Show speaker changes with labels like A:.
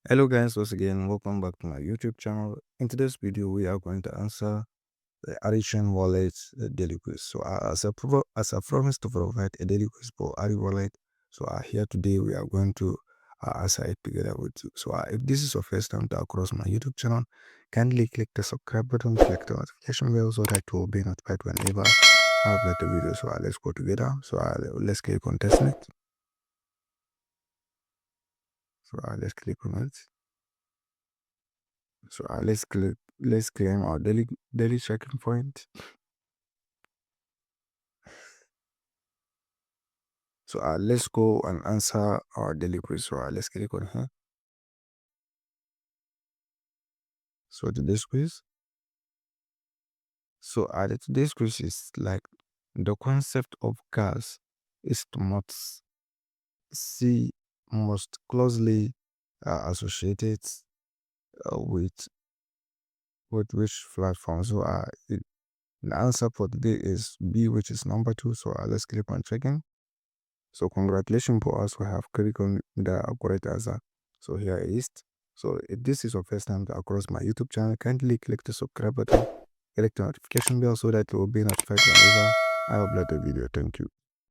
A: Hello guys, once again, welcome back to my YouTube channel. In today's video, we are going to answer the addition wallet daily quiz. So as I promised to provide a daily quiz for Ari wallet, so here today we are going to answer it together with you. So if this is your first time to across my YouTube channel, kindly click the subscribe button, click the notification bell so that you will be notified whenever I upload the video. So let's go together. So let's click on testnet. So let's click on it. So let's claim our daily checking point. So let's go and answer our daily quiz. So let's click on here. So today's quiz. So today's quiz is like the concept of gas is see most closely associated with which platform. So the answer for today is B, which is number 2. So let's click on checking. So congratulations for us who have clicked on the correct answer. So here it is. So if this is your first time to across my YouTube channel, kindly click the subscribe button, click the notification bell so that you will be notified whenever I upload a video. Thank you.